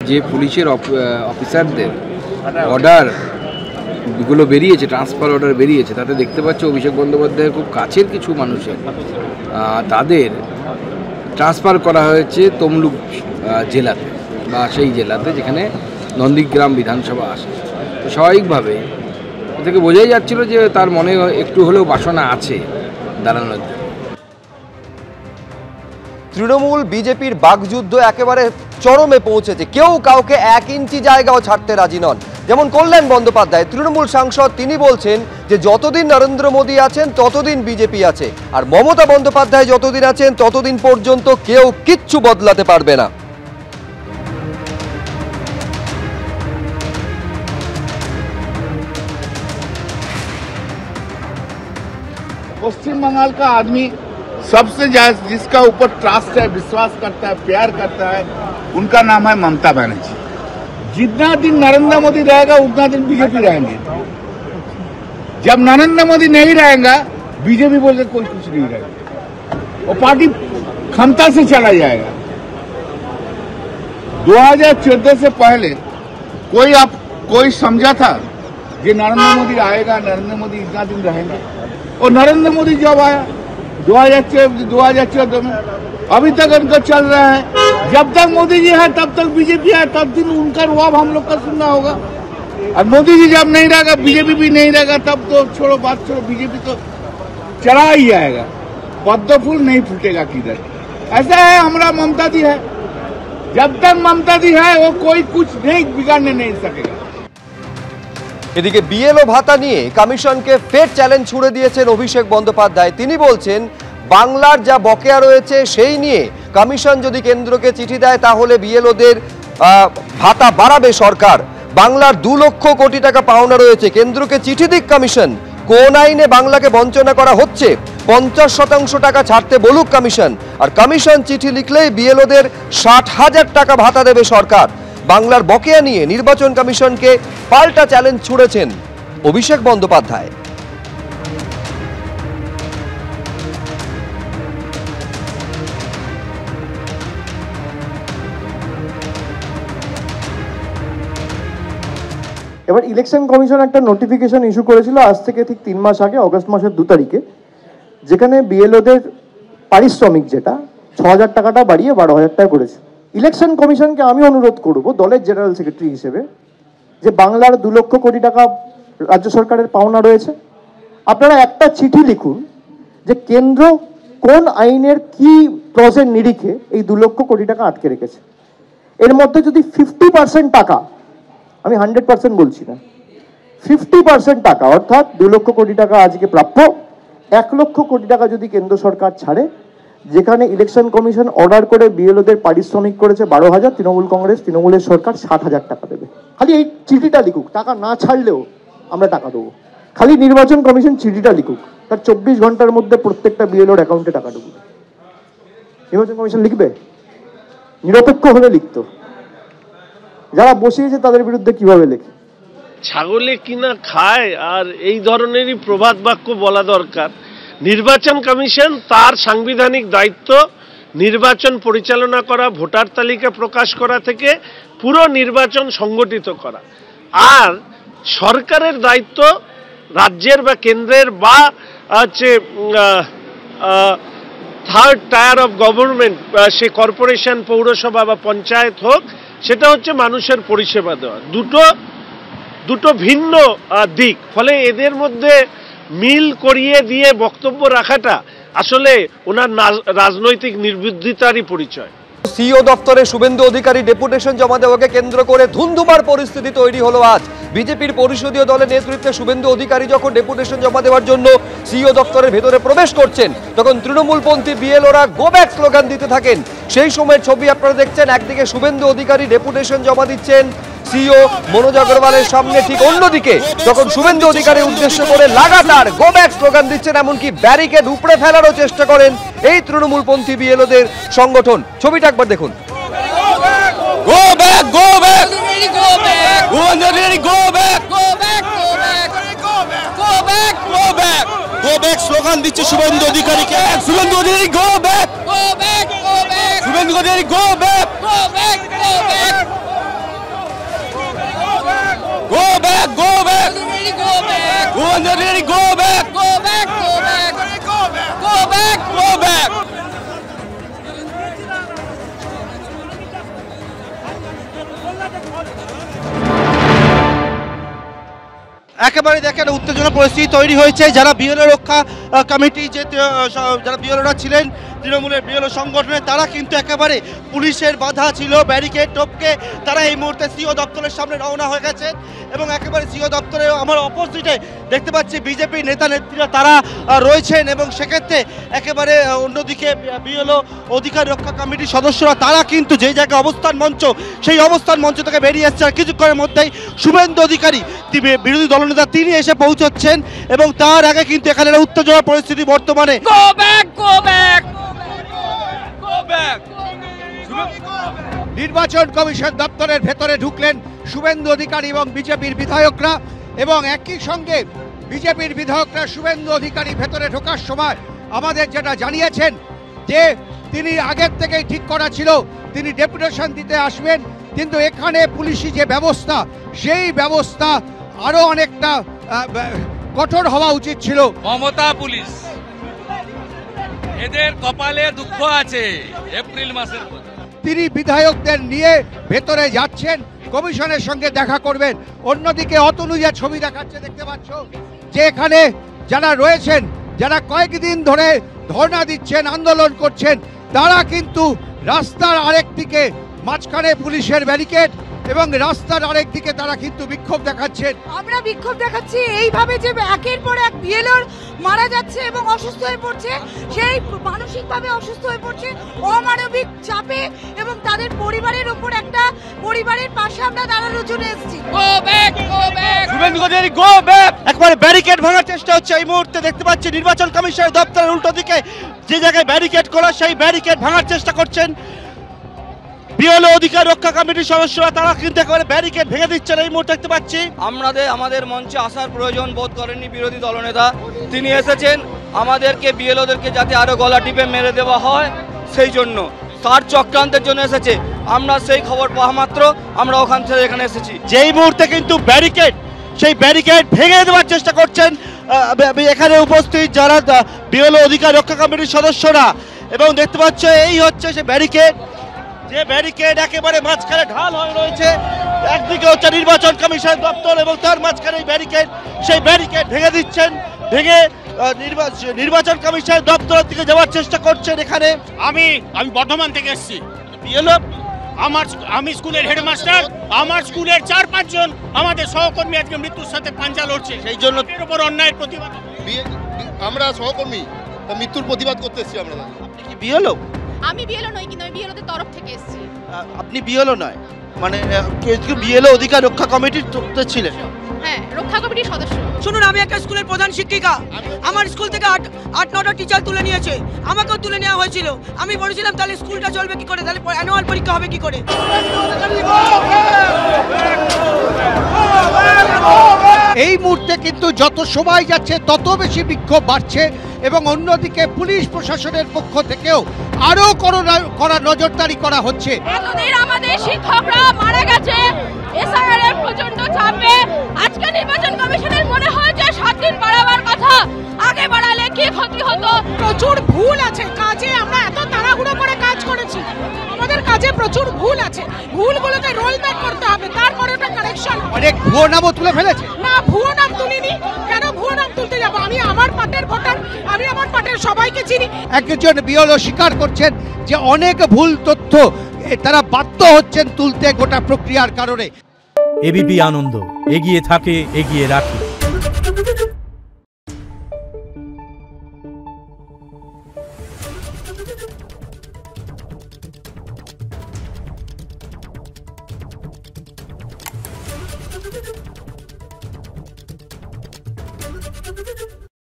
যে পুলিশের অফিসারদের অর্ডারগুলো বেরিয়েছে, ট্রান্সফার অর্ডার বেরিয়েছে, তাতে দেখতে পাচ্ছ অভিষেক বন্দ্যোপাধ্যায়ের খুব কাছের কিছু মানুষের তাদের ট্রান্সফার করা হয়েছে তমলুক জেলাতে, বা সেই জেলাতে যেখানে নন্দীগ্রাম বিধানসভা আসে। তো স্বাভাবিকভাবে থেকে বোঝাই যাচ্ছিল যে তার মনে একটু হলেও বাসনা আছে দাঁড়ানোর জন্য। তৃণমূল বিজেপির বাকযুদ্ধ একেবারে চরমে পৌঁছেছে, কেউ কাউকে 1 ইঞ্চি জায়গাও ছাড়তে রাজি নন। যেমন কল্যাণ বন্দ্যোপাধ্যায়, তৃণমূল সাংসদ, তিনি বলছেন যে যতদিন নরেন্দ্র মোদী আছেন ততদিন বিজেপি আছে, আর মমতা বন্দ্যোপাধ্যায় যতদিন আছেন ততদিন পর্যন্ত কেউ কিচ্ছু বদলাতে পারবে না। पश्चिम बंगाल का आदमी सबसे ज्यादा जिसका ऊपर ट्रस्ट है, विश्वास करता है, प्यार करता है, उनका नाम है ममता बनर्जी। जितना दिन नरेंद्र मोदी रहेगा उतना दिन बीजेपी रहेंगे। जब नरेंद्र मोदी नहीं रहेगा बीजेपी बोल के कोई कुछ नहीं रहेगा, वो पार्टी क्षमता से चला जाएगा। 2014 से पहले कोई समझा था कि नरेंद्र मोदी आएगा, नरेंद्र मोदी इतना दिन रहेंगे, और नरेंद्र मोदी जब आया 2014 में, अभी तक उनका चल रहा है। जब तक मोदी जी है तब तक बीजेपी है, तब दिन उनका रुआब हम लोग का सुनना होगा। और मोदी जी जब नहीं रहेगा, बीजेपी भी नहीं रहेगा, तब तो छोड़ो, बात छोड़ो, बीजेपी तो चला ही जाएगा, पद्म फूल नहीं फूटेगा किधर। ऐसा है हमारा ममता दी है, जब तक ममता दी है वो कोई कुछ नहीं बिगाड़ने नहीं सकेगा। এদিকে বিএলও ভাতা নিয়ে কমিশনকে ফের চ্যালেঞ্জ ছুড়ে দিয়েছেন অভিষেক বন্দ্যোপাধ্যায়। তিনি বলছেন বাংলার যা বকেয়া রয়েছে সেই নিয়ে কমিশন যদি কেন্দ্রকে চিঠি দেয় তাহলে বিএলওদের ভাতা বাড়াবে সরকার। বাংলার 2 লক্ষ কোটি টাকা পাওনা রয়েছে, কেন্দ্রকে চিঠি দিক কমিশন। কোন আইনে বাংলাকে বঞ্চনা করা হচ্ছে? 50% টাকা ছাড়তে বলুক কমিশন। আর কমিশন চিঠি লিখলেই বিএলওদের 60,000 টাকা ভাতা দেবে সরকার। বাংলার বকেয়া নিয়ে নির্বাচন কমিশনকে পাল্টা চ্যালেঞ্জ ছুড়েছেন অভিষেক বন্দ্যোপাধ্যায়। এবার ইলেকশন কমিশন একটা নোটিফিকেশন ইস্যু করেছিল আজ থেকে ঠিক 3 মাস আগে, অগস্ট মাসের 2 তারিখে, যেখানে বিএলওদের পারিশ্রমিক যেটা 6,000 টাকাটা বাড়িয়ে 12,000 টাকা করেছে। ইলেকশন কমিশনকে আমি অনুরোধ করব দলের জেনারেল সেক্রেটারি হিসেবে, যে বাংলার 2 লক্ষ কোটি টাকা রাজ্য সরকারের পাওনা রয়েছে, আপনারা একটা চিঠি লিখুন যে কেন্দ্র কোন আইনের কি ক্লজের নিরিখে এই 2 লক্ষ কোটি টাকা আটকে রেখেছে। এর মধ্যে যদি 50% টাকা, আমি 100% বলছি না, 50% টাকা অর্থাৎ 2 লক্ষ কোটি টাকা আজকে প্রাপ্য, 1 লক্ষ কোটি টাকা যদি কেন্দ্র সরকার ছাড়ে, যেখানে ইলেকশন কমিশন অর্ডার করে বিএলওদের পারিশ্রমিক করেছে 12,000, তৃণমূলের সরকার 60,000 টাকা দেবে। খালি এই চিঠিটা লিখুক, টাকা না ছাড়লেও আমরা টাকা দেবো। খালি নির্বাচন কমিশন চিঠিটা লিখুক, তার 24 ঘন্টার মধ্যে প্রত্যেকটা বিএলওর অ্যাকাউন্টে টাকা ঢুকবে। নির্বাচন কমিশন লিখবে, নিরপেক্ষ হলে লিখতো। যারা বসিয়েছে তাদের বিরুদ্ধে কিভাবে লেখে? ছাগলে কিনা খায়, আর এই ধরনেরই প্রবাদ বাক্য বলা দরকার। নির্বাচন কমিশন তার সাংবিধানিক দায়িত্ব নির্বাচন পরিচালনা করা, ভোটার তালিকা প্রকাশ করা থেকে পুরো নির্বাচন সংগঠিত করা। আর সরকারের দায়িত্ব রাজ্যের বা কেন্দ্রের বা হচ্ছে third tyre of government, say corporation, পৌরসভা বা পঞ্চায়েত হোক, সেটা হচ্ছে মানুষের পরিষেবা দেওয়া। দুটো ভিন্ন দিক, ফলে এদের মধ্যে মিল করিয়ে দিয়ে বক্তব্য রাখাটা আসলে ওনার রাজনৈতিক নির্বুদ্ধিতারই পরিচয়। সিইও দপ্তরে শুভেন্দু অধিকারী ডেপুটেশন জমা দেওয়াকে কেন্দ্র করে ধুন্ধুমার পরিস্থিতি তৈরি হলো আজ। বিজেপির পরিষদীয় দলের নেতৃত্বে শুভেন্দু অধিকারী যখন ডেপুটেশন জমা দেওয়ার জন্য সিইও দপ্তরের ভেতরে প্রবেশ করছেন, তখন তৃণমূলপন্থী বিএলওরা গো ব্যাক স্লোগান দিতে থাকেন। সেই সময়ের ছবি আপনারা দেখছেন, একদিকে শুভেন্দু অধিকারী ডেপুটেশন জমা দিচ্ছেন সিইও মনোজ আগরওয়ালের সামনে, ঠিক অন্যদিকে তখন শুভেন্দু অধিকারী উদ্দেশ্য করে লাগাতার গো ব্যাক স্লোগান দিচ্ছেন, এমনকি ব্যারিকেড উপড়ে ফেলারও চেষ্টা করেন এই তৃণমূলপন্থী বিএলওদের সংগঠন। ছবিটা একবার দেখুন। Go back, go back, go back, go back, go back, go back, go back, go back, go back slogan দিচ্ছে শুভেন্দু অধিকারীকে। Suvendu Adhikari go back, go back, go back, Suvendu অধিকারী go back, go back, go back, Wandereri, go back! Go back! Go back! Go back! Go back! Go back! একেবারে দেখেন উত্তেজনা পরিস্থিতি তৈরি হয়েছে। যারা BLO রক্ষা কমিটি যে যারা বিএলওরা ছিলেন তৃণমূলের বিএলও সংগঠনে, তারা কিন্তু একেবারে পুলিশের বাধা ছিল, ব্যারিকেড টপকে তারা এই মুহূর্তে সিও দপ্তরের সামনে রওনা হয়ে গেছেন। এবং একেবারে সিও দপ্তরে আমার অপোজিটে দেখতে পাচ্ছি বিজেপি নেতা নেত্রীরা তারা রয়েছেন। এবং সেক্ষেত্রে একেবারে অন্যদিকে বিএলও অধিকার রক্ষা কমিটির সদস্যরা তারা কিন্তু যে জায়গায় অবস্থান মঞ্চ, সেই অবস্থান মঞ্চ থেকে বেরিয়ে এসছে। আর কিছুক্ষণের মধ্যেই শুভেন্দু অধিকারী বিরোধী দলনেতা তিনি এসে পৌঁছচ্ছেন। এবং তার আগে কিন্তু এখানে উত্তেজনা পরিস্থিতি বর্তমানে। Go back! Go back! Go back! নির্বাচন কমিশন দপ্তরের ভেতরে ঢুকলেন শুভেন্দু অধিকারী এবং বিজেপির বিধায়করা, এবং একই সঙ্গে বিজেপির বিধায়করা শুভেন্দু অধিকারী ভেতরে ঢোকার সময় আমাদের যেটা জানিয়েছেন যে তিনি আগের থেকেই ঠিক করা ছিল তিনি ডেপুটেশন দিতে আসবেন, কিন্তু এখানে পুলিশি যে ব্যবস্থা সেই ব্যবস্থা আরো অনেকটা কঠোর হওয়া উচিত ছিল। মমতা পুলিশ, এদের কপালে দুঃখ আছে এপ্রিল মাসের। তিনি বিধায়কদের নিয়ে ভেতরে যাচ্ছেন, কমিশনের সঙ্গে দেখা করবেন। অন্যদিকে অতনু যে ছবি দেখাচ্ছে দেখতে পাচ্ছ যে এখানে যারা রয়েছেন, যারা কয়েকদিন ধরে ধর্ণা দিচ্ছেন, আন্দোলন করছেন, তারা কিন্তু রাস্তার আরেক দিকে মাঝখানে পুলিশের ব্যারিকেড এবং রাস্তার আরেক দিকে তারা কিন্তু বিক্ষোভ দেখাচ্ছেন। আমরা বিক্ষোভ দেখাচ্ছি এইভাবে যে একের পর এক বিএলওর মারা যাচ্ছে এবং অসুস্থ হয়ে পড়ছে, সেই মানসিকভাবে অসুস্থ হয়ে পড়ছে অমানবিক চাপে, এবং তাদের পরিবারের উপর একটা পরিবারের পাশে আমরা দাঁড়ানোর জন্য এসেছি। Go back! Go back! Suvendu Adhikari go back. একবারে ব্যারিকেড ভাঙার চেষ্টা হচ্ছে এই মুহূর্তে দেখতে পাচ্ছি নির্বাচন কমিশনের দপ্তরের উল্টো দিকে যে জায়গায় ব্যারিকেড করা, সেই ব্যারিকেড ভাঙার চেষ্টা করছেন বিএলও অধিকার রক্ষা কমিটির সদস্যরা। তারা কিন্তু একেবারে ব্যারিকেড ভেঙে দিচ্ছেন এই মুহূর্তে দেখতে পাচ্ছি। আমাদের মঞ্চে আসার প্রয়োজন বোধ করেননি বিরোধী দলনেতা, তিনি এসেছেন আমাদেরকে বিএলওদেরকে যাতে আরো গলা টিপে মেরে দেওয়া হয় সেই জন্য, তার চক্রান্তের জন্য এসেছে। আমরা সেই খবর পাওয়া মাত্র আমরা ওখান থেকে এখানে এসেছি। যেই মুহূর্তে কিন্তু ব্যারিকেড, সেই ব্যারিকেড ভেঙে দেওয়ার চেষ্টা করছেন এখানে উপস্থিত যারা বিএলও অধিকার রক্ষা কমিটির সদস্যরা। এবং দেখতে পাচ্ছ এই হচ্ছে সে ব্যারিকেড, যে ব্যারিকেড একেবারে মাঝখানে ঢাল হয়ে রয়েছে। একদিকে হচ্ছে নির্বাচন কমিশন দপ্তর এবং তার মাঝখানে ব্যারিকেড, সেই ব্যারিকেড ভেঙে দিচ্ছেন, ভেঙে নির্বাচন কমিশন দপ্তরের দিকে যাওয়ার চেষ্টা করছেন। এখানে আমি বর্ধমান থেকে এসেছি। বিএলও আমি স্কুলের হেডমাস্টার, আমার স্কুলের 4-5 জন আমাদের সহকর্মী আজকে মৃত্যুর সাথে পাঞ্জা লড়ছে, সেই জন্য এর উপর অন্যায়ের প্রতিবাদ। আমরা সহকর্মী মৃত্যুর প্রতিবাদ করতে এসেছি আমরা। আপনি কি বিএলও? আমি বিএলও নই, কিন্তু আমি বিএলওদের তরফ থেকে এসেছি। আপনি বিএলও নয় মানে বিএলও অধিকার রক্ষা কমিটির ছিলেন? হ্যাঁ, রক্ষা কমিটির সদস্য। শুনুন, আমি একটা স্কুলের প্রধান শিক্ষিকা। আমার স্কুল থেকে 8-9টা টিচার তুলে নিয়েছে, আমাকেও তুলে নেওয়া হয়েছিল। আমি বলেছিলাম তাহলে স্কুলটা চলবে কি করে, তাহলে অ্যানুয়াল পরীক্ষা হবে কি করে। এই মুহূর্তে কিন্তু যত সময় যাচ্ছে তত বেশি বিক্ষোভ বাড়ছে, এবং অন্যদিকে পুলিশ প্রশাসনের পক্ষ থেকেও আরো কড়া নজরদারি করা হচ্ছে। এতদিন আমাদের শিক্ষকরা মারা গেছে এসআইআর এর প্রচন্ড চাপে। আজকে নির্বাচন কমিশনের মনে হয় যে 7 দিন বাড়াবার কথা, আগে বাড়ালে কি ক্ষতি হতো। প্রচুর ভুল আছে কাজে, আমরা এত তাড়াহুড়ো করে কাজ করেছি, আমাদের কাজে প্রচুর ভুল আছে। ভুলগুলোকে রোল ব্যাক করতে হবে, তারপরে ওটা কারেকশন। অনেক ভুয়ো নামও তুলে ফেলেছে। না, ভুয়ো নাম তুলিনি। কেন ভুয়ো নাম তুলতে যাব? আমি আমার পার্টির ভোটার, আমি আমার পার্টির সবাইকে চিনি। একজন বিএলও স্বীকার করছেন যে অনেক ভুল তথ্য তারা বাধ্য হচ্ছেন তুলতে গোটা প্রক্রিয়ার কারণে। এবিপি আনন্দ, এগিয়ে থাকে, এগিয়ে রাখে। Thank you.